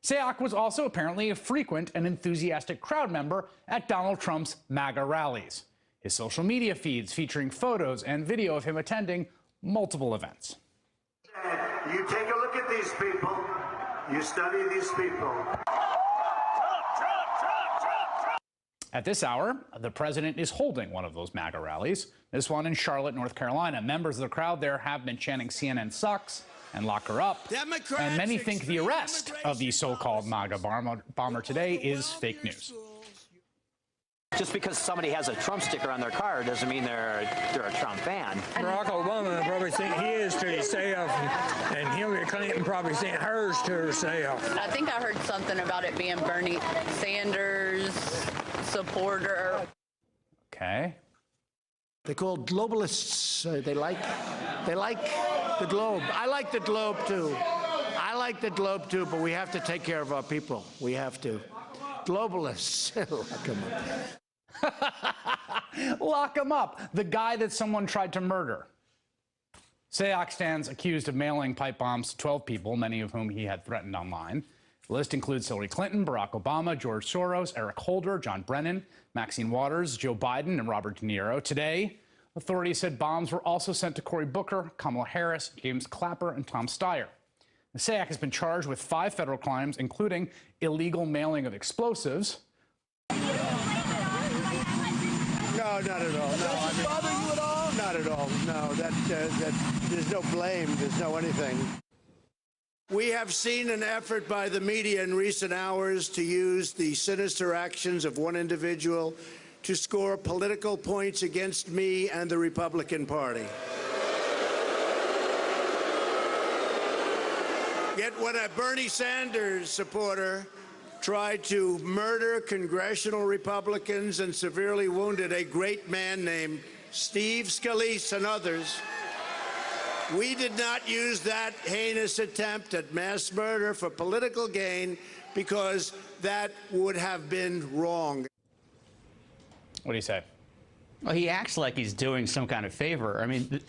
Sayoc was also apparently a frequent and enthusiastic crowd member at Donald Trump's MAGA rallies. His social media feeds featuring photos and video of him attending multiple events. You take a look at these people, you study these people. At this hour, the president is holding one of those MAGA rallies, this one in Charlotte, North Carolina. Members of the crowd there have been chanting CNN sucks and lock her up. Democrats, and many think the arrest of the so-called MAGA bomber today is fake news. Just because somebody has a Trump sticker on their car doesn't mean they're a Trump fan. Barack Obama probably sent his to himself, and Hillary Clinton probably sent hers to herself. I think I heard something about it being Bernie Sanders supporter. Okay. They're called globalists. They like the globe. I like the globe too. I like the globe too, but we have to take care of our people. We have to. Globalists. Lock them up. Lock him up. The guy that someone tried to murder. Sayoc stands accused of mailing pipe bombs to 12 people, many of whom he had threatened online. The list includes Hillary Clinton, Barack Obama, George Soros, Eric Holder, John Brennan, Maxine Waters, Joe Biden, and Robert De Niro. Today, authorities said bombs were also sent to Cory Booker, Kamala Harris, James Clapper, and Tom Steyer. Sayoc has been charged with 5 federal crimes, including illegal mailing of explosives. No, not at all. No, does it bother you at all? Not at all. No, there's no blame. There's no anything. We have seen an effort by the media in recent hours to use the sinister actions of one individual to score political points against me and the Republican Party. Yet when a Bernie Sanders supporter tried to murder congressional Republicans and severely wounded a great man named Steve Scalise and others, we did not use that heinous attempt at mass murder for political gain because that would have been wrong. What do you say? Well, he acts like he's doing some kind of favor. I mean,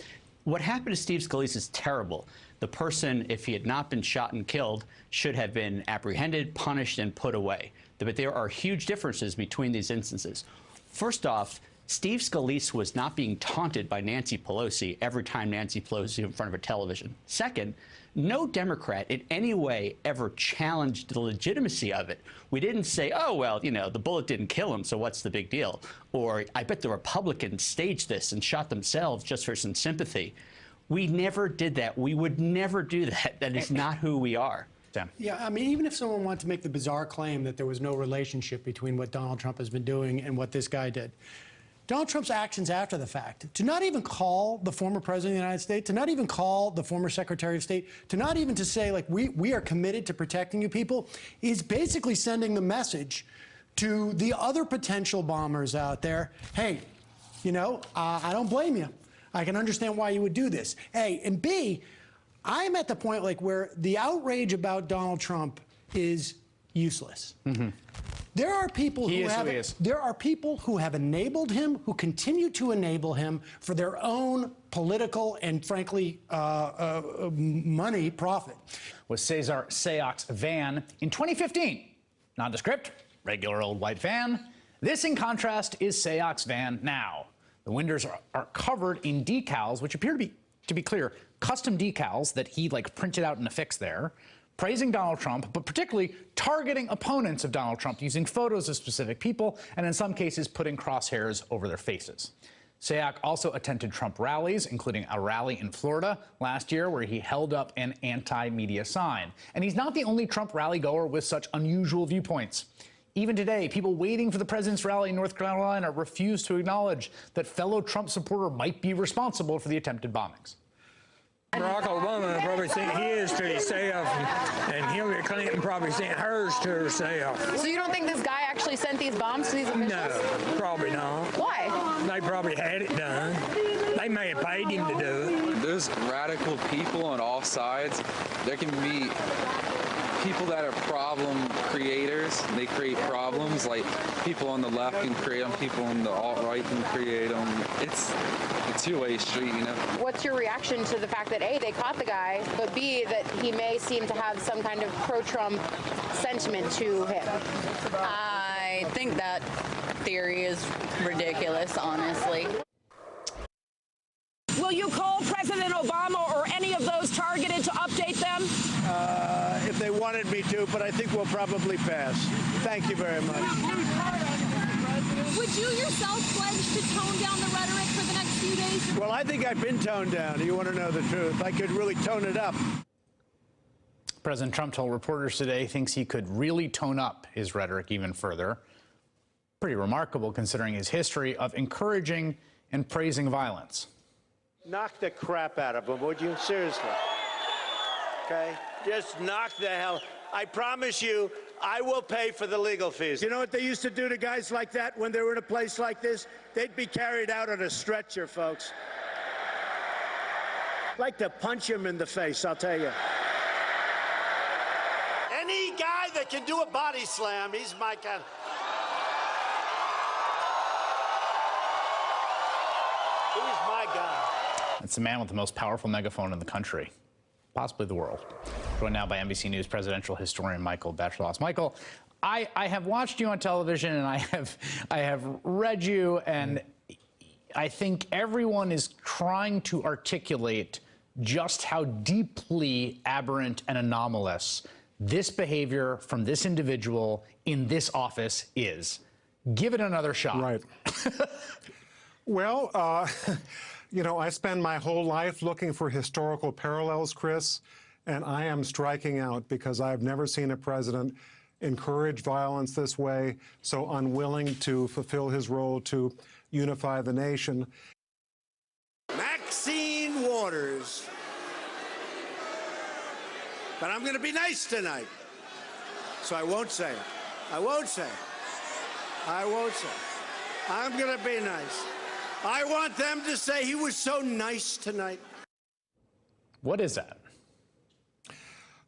what happened to Steve Scalise is terrible. The person, if he had not been shot and killed, should have been apprehended, punished, and put away. But there are huge differences between these instances. First off, Steve Scalise was not being taunted by Nancy Pelosi every time Nancy Pelosi was in front of a television. Second, no Democrat in any way ever challenged the legitimacy of it. We didn't say, oh, well, you know, the bullet didn't kill him, so what's the big deal? Or I bet the Republicans staged this and shot themselves just for some sympathy. We never did that. We would never do that. That is not who we are. Yeah, I mean, even if someone wanted to make the bizarre claim that there was no relationship between what Donald Trump has been doing and what this guy did, Donald Trump's actions after the fact, to not even call the former president of the United States, to not even call the former Secretary of State, to not even to say, like, we are committed to protecting you people, is basically sending the message to the other potential bombers out there, hey, you know, I don't blame you. I can understand why you would do this. A, and B, I'm at the point, like, where the outrage about Donald Trump is useless. Mm-hmm. There are people who have enabled him, who continue to enable him for their own political and, frankly, money profit. Was Cesar Sayoc's van in 2015. Nondescript, regular old white van. This, in contrast, is Sayoc's van now. The windows are covered in decals, which appear to be clear, custom decals that he, like, printed out and affixed there, praising Donald Trump, but particularly targeting opponents of Donald Trump, using photos of specific people, and in some cases putting crosshairs over their faces. Sayoc also attended Trump rallies, including a rally in Florida last year where he held up an anti-media sign. And he's not the only Trump rally goer with such unusual viewpoints. Even today, people waiting for the president's rally in North Carolina refuse to acknowledge that fellow Trump supporter might be responsible for the attempted bombings. Barack Obama probably sent his to himself, and Hillary Clinton probably sent hers to herself. So you don't think this guy actually sent these bombs to these officials? No, probably not. Why? They probably had it done. They may have paid him to do it. There's radical people on all sides. There can be people that are problem creators, they create problems. Like people on the left can create them, people on the alt-right can create them. It's a two-way street, you know. What's your reaction to the fact that A, they caught the guy, but B, that he may seem to have some kind of pro-Trump sentiment to him? I think that theory is ridiculous, honestly. Will you call President Obama or any of those targeted to update them? If they wanted me to, but I think we'll probably pass. Thank you very much. Would you yourself pledge to tone down the rhetoric for the next few days? Well, I think I've been toned down. You want to know the truth? I could really tone it up. President Trump told reporters today he thinks he could really tone up his rhetoric even further. Pretty remarkable considering his history of encouraging and praising violence. Knock the crap out of them, would you? Seriously. Okay? Just knock the hell. I promise you, I will pay for the legal fees. You know what they used to do to guys like that when they were in a place like this? They'd be carried out on a stretcher, folks. I'd like to punch him in the face, I'll tell you. Any guy that can do a body slam, he's my kind of... He's my guy. It's the man with the most powerful megaphone in the country, possibly the world. Joined now by NBC News presidential historian Michael Beschloss. Michael, I have watched you on television and I have read you, and I think everyone is trying to articulate just how deeply aberrant and anomalous this behavior from this individual in this office is. Give it another shot. Right. Well, you know, I spend my whole life looking for historical parallels, Chris, and I am striking out because I've never seen a president encourage violence this way, so unwilling to fulfill his role to unify the nation. Maxine Waters. But I'm going to be nice tonight, so I won't say it. I won't say it. I won't say it. I'm going to be nice. I want them to say he was so nice tonight. What is that?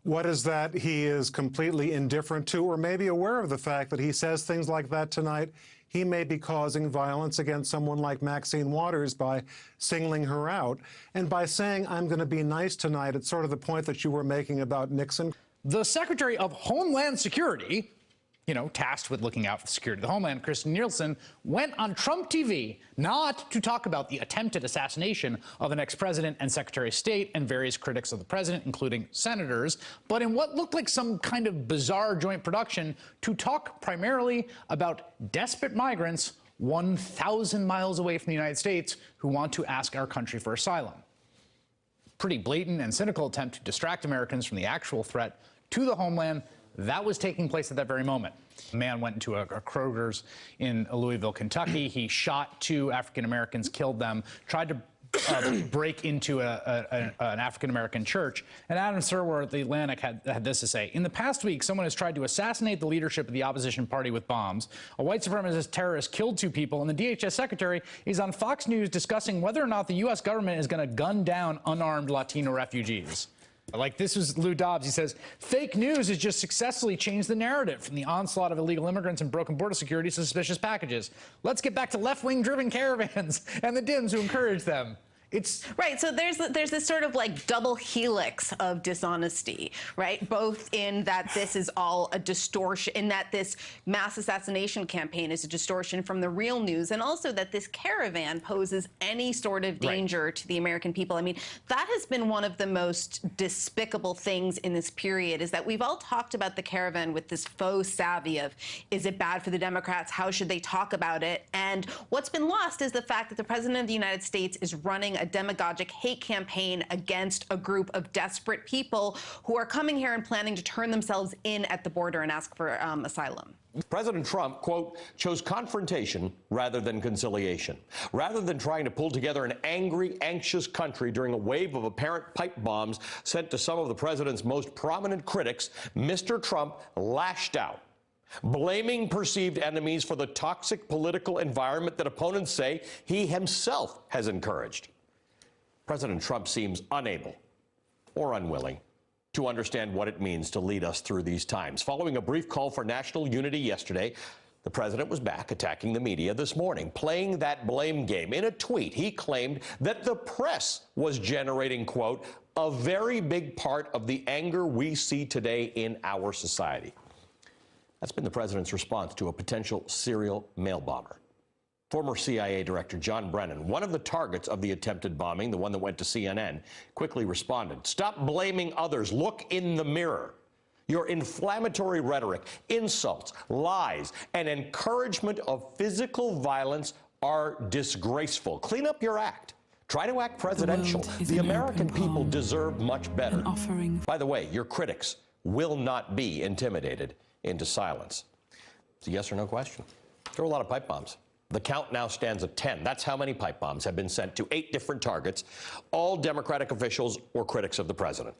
What is that he is completely indifferent to, or maybe aware of the fact that he says things like that tonight? He may be causing violence against someone like Maxine Waters by singling her out. And by saying, I'm going to be nice tonight, it's sort of the point that you were making about Nixon. The Secretary of Homeland Security, you know, tasked with looking out for the security of the homeland, Kirstjen Nielsen, went on Trump TV not to talk about the attempted assassination of an ex-president and Secretary of State and various critics of the president, including senators, but in what looked like some kind of bizarre joint production to talk primarily about desperate migrants 1,000 miles away from the United States who want to ask our country for asylum. Pretty blatant and cynical attempt to distract Americans from the actual threat to the homeland that was taking place at that very moment. A man went into a Kroger's in Louisville, Kentucky. He shot 2 African Americans, killed them, tried to break into an African American church. And Adam Serwer at The Atlantic had this to say: in the past week, someone has tried to assassinate the leadership of the opposition party with bombs. A white supremacist terrorist killed 2 people, and the DHS secretary is on Fox News discussing whether or not the U.S. government is going to gun down unarmed Latino refugees. Like, this was Lou Dobbs. He says, fake news has just successfully changed the narrative from the onslaught of illegal immigrants and broken border security to suspicious packages. Let's get back to left-wing driven caravans and the Dems who encourage them. It's right. So there's this sort of like double helix of dishonesty, right? Both in that this is all a distortion, in that this mass assassination campaign is a distortion from the real news, and also that this caravan poses any sort of danger to the American people. I mean, that has been one of the most despicable things in this period, is that we've all talked about the caravan with this faux savvy of, is it bad for the Democrats? How should they talk about it? And what's been lost is the fact that the President of the United States is running a demagogic hate campaign against a group of desperate people who are coming here and planning to turn themselves in at the border and ask for asylum. President Trump, quote, chose confrontation rather than conciliation. Rather than trying to pull together an angry, anxious country during a wave of apparent pipe bombs sent to some of the president's most prominent critics, Mr. Trump lashed out, blaming perceived enemies for the toxic political environment that opponents say he himself has encouraged. President Trump seems unable or unwilling to understand what it means to lead us through these times. Following a brief call for national unity yesterday, the president was back attacking the media this morning, playing that blame game. In a tweet, he claimed that the press was generating, quote, a very big part of the anger we see today in our society. That's been the president's response to a potential serial mail bomber. Former CIA Director John Brennan, one of the targets of the attempted bombing, the one that went to CNN, quickly responded, "Stop blaming others. Look in the mirror. Your inflammatory rhetoric, insults, lies, and encouragement of physical violence are disgraceful. Clean up your act. Try to act presidential. The American people deserve much better. By the way, your critics will not be intimidated into silence." It's a yes or no question. There were a lot of pipe bombs. The count now stands at 10. That's how many pipe bombs have been sent to 8 different targets, all Democratic officials or critics of the president.